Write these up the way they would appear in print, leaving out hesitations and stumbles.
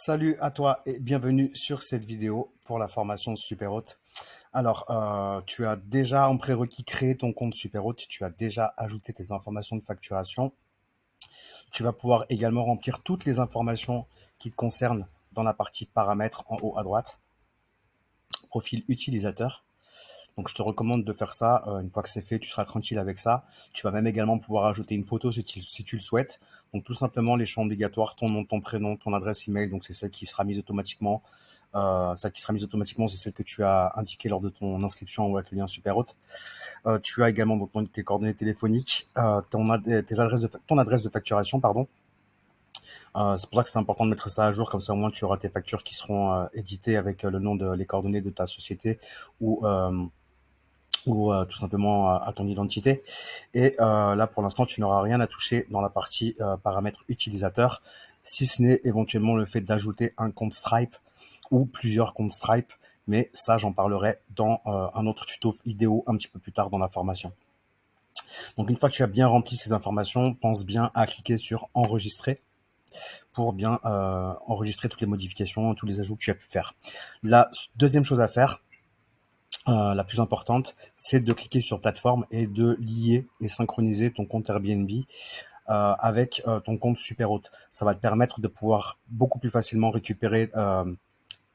Salut à toi et bienvenue sur cette vidéo pour la formation Superhôte. Alors, tu as déjà en prérequis créé ton compte Superhôte, tu as déjà ajouté tes informations de facturation. Tu vas pouvoir également remplir toutes les informations qui te concernent dans la partie paramètres en haut à droite, profil utilisateur. Donc je te recommande de faire ça. Une fois que c'est fait, tu seras tranquille avec ça. Tu vas même également pouvoir ajouter une photo si tu le souhaites. Donc tout simplement les champs obligatoires, ton nom, ton prénom, ton adresse email. Donc c'est celle qui sera mise automatiquement. Celle qui sera mise automatiquement, c'est celle que tu as indiquée lors de ton inscription avec le lien Superhôte. Tu as également donc tes coordonnées téléphoniques, ton adresse de facturation, pardon. C'est pour ça que c'est important de mettre ça à jour, comme ça au moins tu auras tes factures qui seront éditées avec le nom les coordonnées de ta société ou tout simplement à ton identité. Et là, pour l'instant, tu n'auras rien à toucher dans la partie paramètres utilisateurs, si ce n'est éventuellement le fait d'ajouter un compte Stripe ou plusieurs comptes Stripe. Mais ça, j'en parlerai dans un autre tuto vidéo un petit peu plus tard dans la formation. Donc, une fois que tu as bien rempli ces informations, pense bien à cliquer sur enregistrer pour bien enregistrer toutes les modifications, tous les ajouts que tu as pu faire. La deuxième chose à faire, la plus importante, c'est de cliquer sur plateforme et de lier et synchroniser ton compte Airbnb avec ton compte Superhôte. Ça va te permettre de pouvoir beaucoup plus facilement récupérer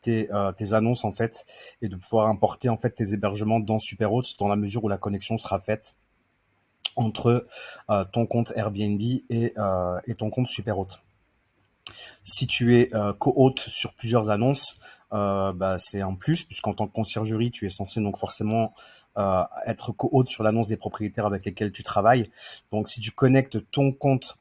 tes annonces en fait et de pouvoir importer en fait tes hébergements dans Superhôte dans la mesure où la connexion sera faite entre ton compte Airbnb et ton compte Superhôte. Si tu es co-hôte sur plusieurs annonces, c'est un plus, puisqu'en tant que conciergerie, tu es censé donc forcément être co-hôte sur l'annonce des propriétaires avec lesquels tu travailles. Donc si tu connectes ton compte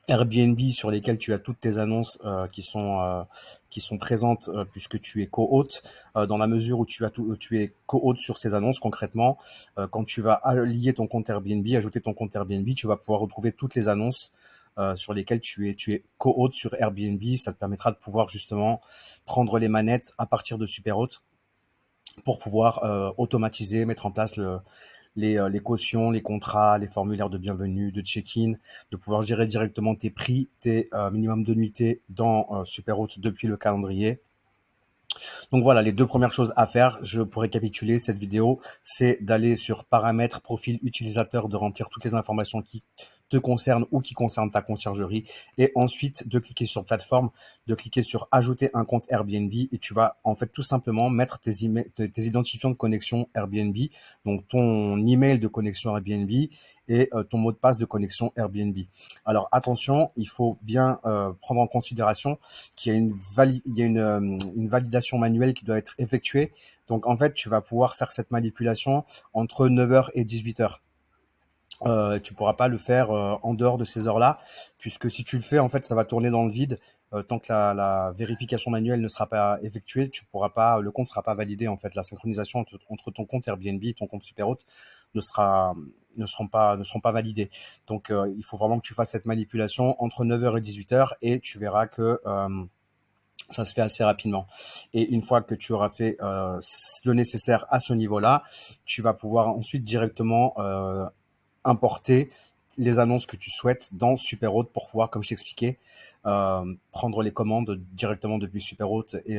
Airbnb sur lesquels tu as toutes tes annonces qui sont présentes puisque tu es co-hôte, dans la mesure où tu es co-hôte sur ces annonces concrètement, quand tu vas lier ton compte Airbnb, ajouter ton compte Airbnb, tu vas pouvoir retrouver toutes les annonces sur lesquelles tu es co-hôte sur Airbnb. Ça te permettra de pouvoir justement prendre les manettes à partir de Superhôte pour pouvoir automatiser, mettre en place les cautions, les contrats, les formulaires de bienvenue, de check-in, de pouvoir gérer directement tes prix, tes minimums de nuitées dans Superhôte depuis le calendrier. Donc voilà, les deux premières choses à faire, pour récapituler cette vidéo, c'est d'aller sur paramètres, profil utilisateur, de remplir toutes les informations qui te concernent ou qui concernent ta conciergerie, et ensuite de cliquer sur plateforme, de cliquer sur ajouter un compte Airbnb, et tu vas en fait tout simplement mettre tes identifiants de connexion Airbnb, donc ton email de connexion Airbnb et ton mot de passe de connexion Airbnb. Alors attention, il faut bien prendre en considération qu'il y a une validation manuelle qui doit être effectuée. Donc en fait, tu vas pouvoir faire cette manipulation entre 9h et 18h. Tu pourras pas le faire en dehors de ces heures-là, puisque si tu le fais, en fait, ça va tourner dans le vide. Tant que la vérification manuelle ne sera pas effectuée, tu pourras pas, le compte sera pas validé. En fait, la synchronisation entre ton compte Airbnb et ton compte Superhôte ne sera ne seront pas validés. Donc, il faut vraiment que tu fasses cette manipulation entre 9h et 18h et tu verras que ça se fait assez rapidement. Et une fois que tu auras fait le nécessaire à ce niveau-là, tu vas pouvoir ensuite directement importer les annonces que tu souhaites dans Superhôte pour pouvoir, comme je t'expliquais, prendre les commandes directement depuis Superhôte et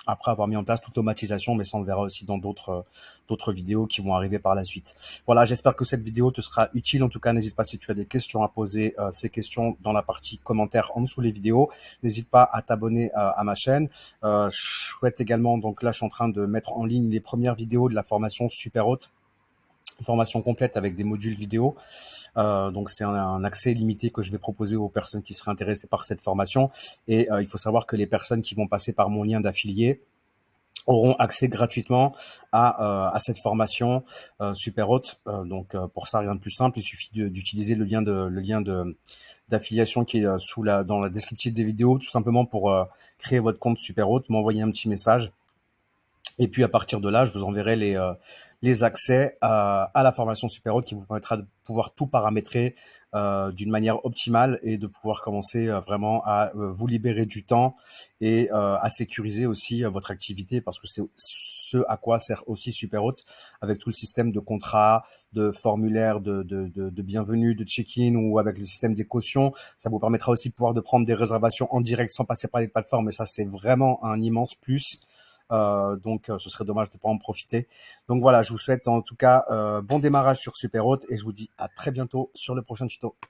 après avoir mis en place toute l'automatisation, mais ça on le verra aussi dans d'autres vidéos qui vont arriver par la suite. Voilà, j'espère que cette vidéo te sera utile. En tout cas, n'hésite pas si tu as des questions à poser ces questions dans la partie commentaires en dessous les vidéos. N'hésite pas à t'abonner à ma chaîne. Je souhaite également, donc là je suis en train de mettre en ligne les premières vidéos de la formation Superhôte, formation complète avec des modules vidéo. Donc c'est un accès limité que je vais proposer aux personnes qui seraient intéressées par cette formation. Et il faut savoir que les personnes qui vont passer par mon lien d'affilié auront accès gratuitement à cette formation Superhôte. Donc pour ça, rien de plus simple, il suffit d'utiliser le lien d'affiliation qui est dans la descriptive des vidéos, tout simplement pour créer votre compte Superhôte, m'envoyer un petit message. Et puis à partir de là, je vous enverrai les accès à la formation Superhot qui vous permettra de pouvoir tout paramétrer d'une manière optimale et de pouvoir commencer vraiment à vous libérer du temps et à sécuriser aussi votre activité parce que c'est ce à quoi sert aussi Superhot avec tout le système de contrat, de formulaire de bienvenue, de check-in ou avec le système des cautions. Ça vous permettra aussi de pouvoir de prendre des réservations en direct sans passer par les plateformes et ça c'est vraiment un immense plus. Donc ce serait dommage de ne pas en profiter. Donc voilà, je vous souhaite en tout cas bon démarrage sur Superhot et je vous dis à très bientôt sur le prochain tuto.